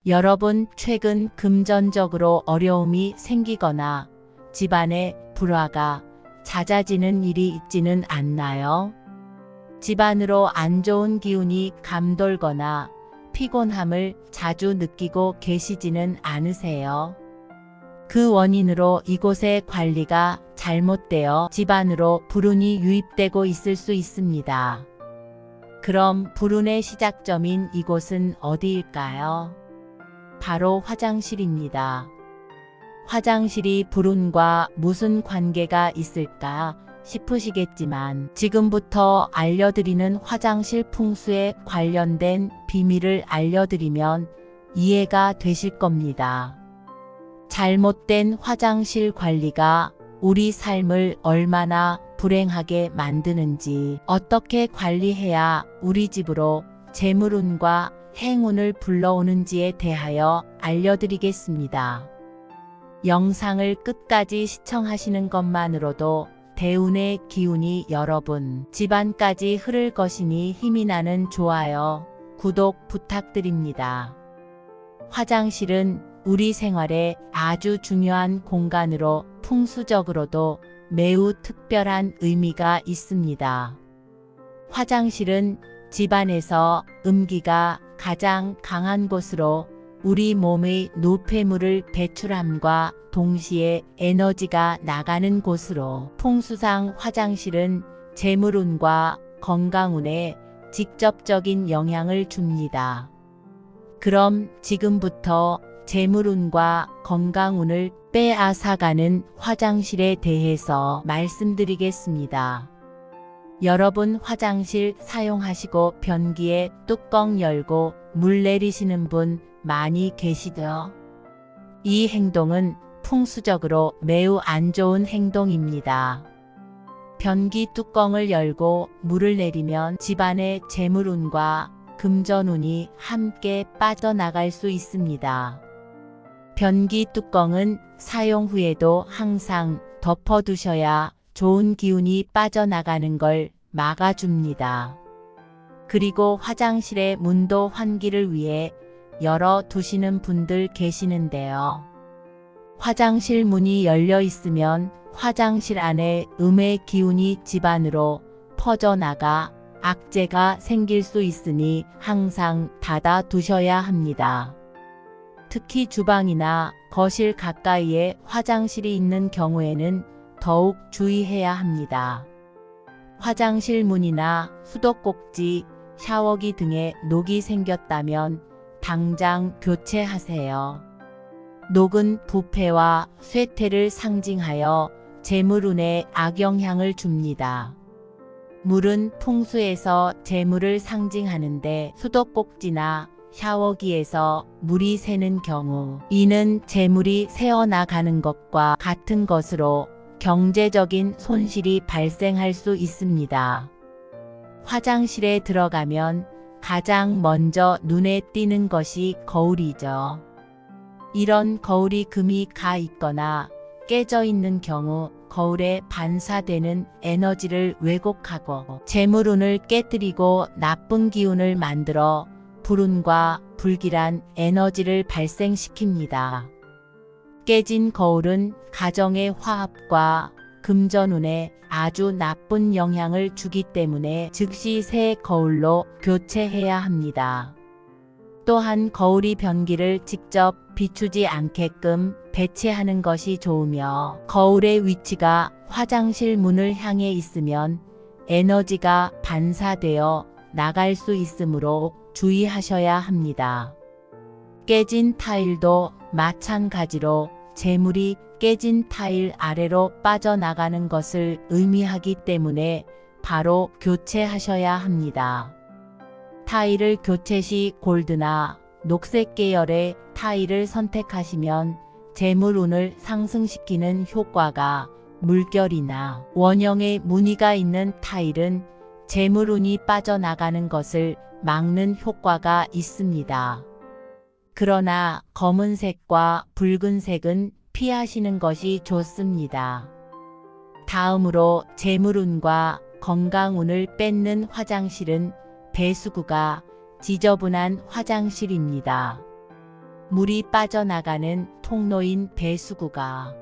여러분, 최근 금전적으로 어려움이 생기거나 집안에 불화가 잦아지는 일이 있지는 않나요? 집안으로 안 좋은 기운이 감돌거나 피곤함을 자주 느끼고 계시지는 않으세요? 그 원인으로 이곳의 관리가 잘못되어 집안으로 불운이 유입되고 있을 수 있습니다. 그럼 불운의 시작점인 이곳은 어디일까요? 바로 화장실입니다. 화장실이 불운과 무슨 관계가 있을까 싶으시겠지만 지금부터 알려드리는 화장실 풍수에 관련된 비밀을 알려드리면 이해가 되실 겁니다. 잘못된 화장실 관리가 우리 삶을 얼마나 불행하게 만드는지, 어떻게 관리해야 우리 집으로 재물운과 행운을 불러오는지에 대하여 알려드리겠습니다. 영상을 끝까지 시청하시는 것만으로도 대운의 기운이 여러분 집안까지 흐를 것이니 힘이 나는 좋아요, 구독 부탁드립니다. 화장실은 우리 생활에 아주 중요한 공간으로 풍수적으로도 매우 특별한 의미가 있습니다. 화장실은 집안에서 음기가 가장 강한 곳으로 우리 몸의 노폐물을 배출함과 동시에 에너지가 나가는 곳으로 풍수상 화장실은 재물운과 건강운에 직접적인 영향을 줍니다. 그럼 지금부터 재물운과 건강운을 빼앗아가는 화장실에 대해서 말씀드리겠습니다. 여러분, 화장실 사용하시고 변기에 뚜껑 열고 물 내리시는 분 많이 계시죠? 이 행동은 풍수적으로 매우 안 좋은 행동입니다. 변기 뚜껑을 열고 물을 내리면 집안의 재물운과 금전운이 함께 빠져나갈 수 있습니다. 변기 뚜껑은 사용 후에도 항상 덮어두셔야 좋은 기운이 빠져나가는 걸 막아줍니다. 그리고 화장실의 문도 환기를 위해 열어두시는 분들 계시는데요. 화장실 문이 열려 있으면 화장실 안에 음의 기운이 집안으로 퍼져나가 악재가 생길 수 있으니 항상 닫아두셔야 합니다. 특히 주방이나 거실 가까이에 화장실이 있는 경우에는 더욱 주의해야 합니다. 화장실 문이나 수도꼭지, 샤워기 등에 녹이 생겼다면 당장 교체하세요. 녹은 부패와 쇠퇴를 상징하여 재물운에 악영향을 줍니다. 물은 풍수에서 재물을 상징하는데 수도꼭지나 샤워기에서 물이 새는 경우 이는 재물이 새어나가는 것과 같은 것으로 경제적인 손실이 발생할 수 있습니다. 화장실에 들어가면 가장 먼저 눈에 띄는 것이 거울이죠. 이런 거울이 금이 가 있거나 깨져 있는 경우 거울에 반사되는 에너지를 왜곡하고 재물운을 깨뜨리고 나쁜 기운을 만들어 불운과 불길한 에너지를 발생시킵니다. 깨진 거울은 가정의 화합과 금전운에 아주 나쁜 영향을 주기 때문에 즉시 새 거울로 교체해야 합니다. 또한 거울이 변기를 직접 비추지 않게끔 배치하는 것이 좋으며 거울의 위치가 화장실 문을 향해 있으면 에너지가 반사되어 나갈 수 있으므로 주의하셔야 합니다. 깨진 타일도 마찬가지로 재물이 깨진 타일 아래로 빠져나가는 것을 의미하기 때문에 바로 교체하셔야 합니다. 타일을 교체 시 골드나 녹색 계열의 타일을 선택하시면 재물운을 상승시키는 효과가, 물결이나 원형의 무늬가 있는 타일은 재물운이 빠져나가는 것을 막는 효과가 있습니다. 그러나 검은색과 붉은색은 피하시는 것이 좋습니다. 다음으로 재물운과 건강운을 뺏는 화장실은 배수구가 지저분한 화장실입니다. 물이 빠져나가는 통로인 배수구가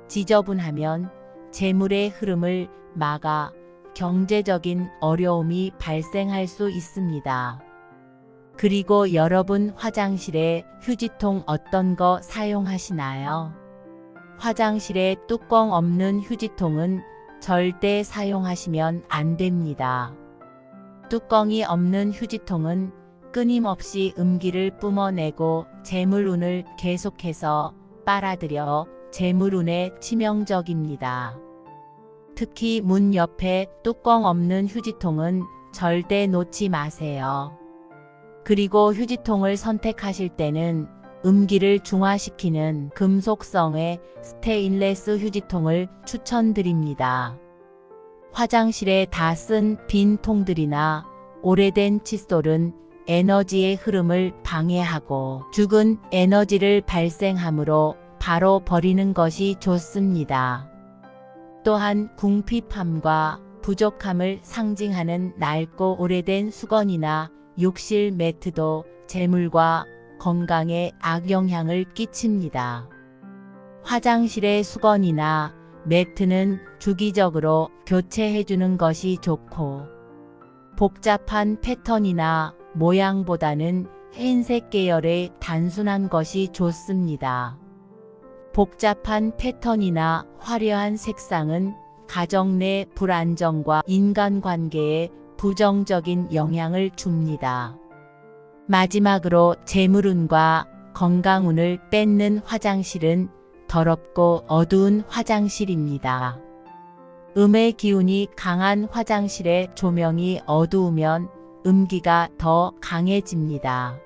지저분하면 재물의 흐름을 막아 경제적인 어려움이 발생할 수 있습니다. 그리고 여러분 화장실에 휴지통 어떤 거 사용하시나요? 화장실에 뚜껑 없는 휴지통은 절대 사용하시면 안 됩니다. 뚜껑이 없는 휴지통은 끊임없이 음기를 뿜어내고 재물운을 계속해서 빨아들여 재물운에 치명적입니다. 특히 문 옆에 뚜껑 없는 휴지통은 절대 놓지 마세요. 그리고 휴지통을 선택하실 때는 음기를 중화시키는 금속성의 스테인레스 휴지통을 추천드립니다. 화장실에 다 쓴 빈 통들이나 오래된 칫솔은 에너지의 흐름을 방해하고 죽은 에너지를 발생하므로 바로 버리는 것이 좋습니다. 또한 궁핍함과 부족함을 상징하는 낡고 오래된 수건이나 욕실 매트도 재물과 건강에 악영향을 끼칩니다. 화장실의 수건이나 매트는 주기적으로 교체해주는 것이 좋고 복잡한 패턴이나 모양보다는 흰색 계열의 단순한 것이 좋습니다. 복잡한 패턴이나 화려한 색상은 가정 내 불안정과 인간관계에 부정적인 영향을 줍니다. 마지막으로 재물운과 건강운을 뺏는 화장실은 더럽고 어두운 화장실입니다. 음의 기운이 강한 화장실의 조명이 어두우면 음기가 더 강해집니다.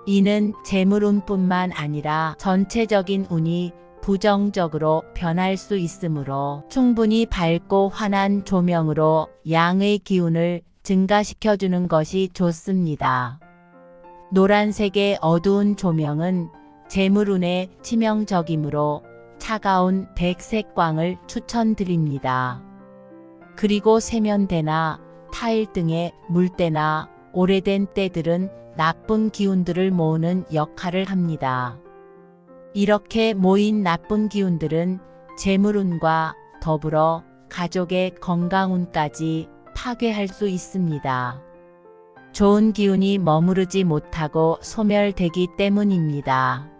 이는 재물운뿐만 아니라 전체적인 운이 부정적으로 변할 수 있으므로 충분히 밝고 환한 조명으로 양의 기운을 증가시켜주는 것이 좋습니다. 노란색의 어두운 조명은 재물운에 치명적이므로 차가운 백색광을 추천드립니다. 그리고 세면대나 타일 등의 물때나 오래된 때들은 나쁜 기운들을 모으는 역할을 합니다. 이렇게 모인 나쁜 기운들은 재물운과 더불어 가족의 건강운까지 파괴할 수 있습니다. 좋은 기운이 머무르지 못하고 소멸되기 때문입니다.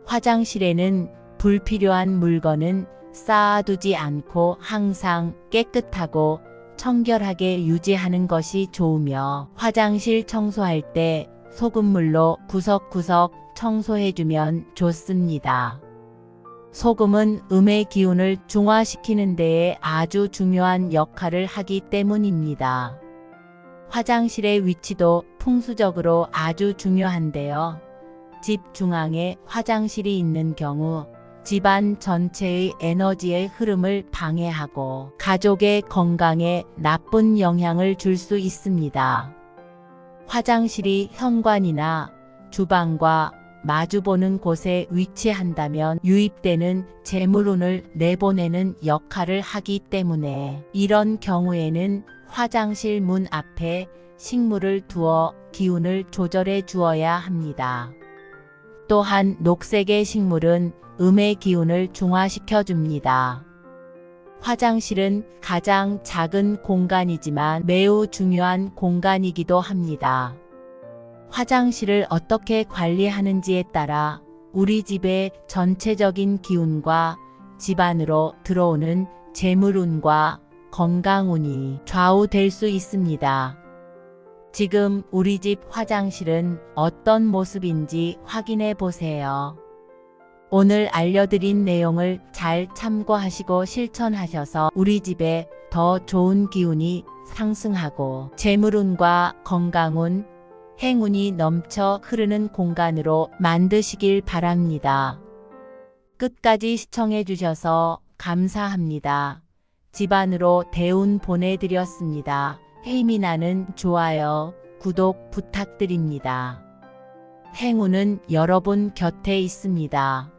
화장실에는 불필요한 물건은 쌓아두지 않고 항상 깨끗하고 청결하게 유지하는 것이 좋으며 화장실 청소할 때 소금물로 구석구석 청소해주면 좋습니다. 소금은 음의 기운을 중화시키는 데에 아주 중요한 역할을 하기 때문입니다. 화장실의 위치도 풍수적으로 아주 중요한데요. 집 중앙에 화장실이 있는 경우 집안 전체의 에너지의 흐름을 방해하고 가족의 건강에 나쁜 영향을 줄 수 있습니다. 화장실이 현관이나 주방과 마주보는 곳에 위치한다면 유입되는 재물운을 내보내는 역할을 하기 때문에 이런 경우에는 화장실 문 앞에 식물을 두어 기운을 조절해 주어야 합니다. 또한 녹색의 식물은 음의 기운을 중화시켜 줍니다. 화장실은 가장 작은 공간이지만 매우 중요한 공간이기도 합니다. 화장실을 어떻게 관리하는지에 따라 우리 집의 전체적인 기운과 집 안으로 들어오는 재물운과 건강운이 좌우될 수 있습니다. 지금 우리 집 화장실은 어떤 모습인지 확인해 보세요. 오늘 알려드린 내용을 잘 참고하시고 실천하셔서 우리 집에 더 좋은 기운이 상승하고 재물운과 건강운, 행운이 넘쳐 흐르는 공간으로 만드시길 바랍니다. 끝까지 시청해 주셔서 감사합니다. 집안으로 대운 보내드렸습니다. 힘이 나는 좋아요, 구독 부탁드립니다. 행운은 여러분 곁에 있습니다.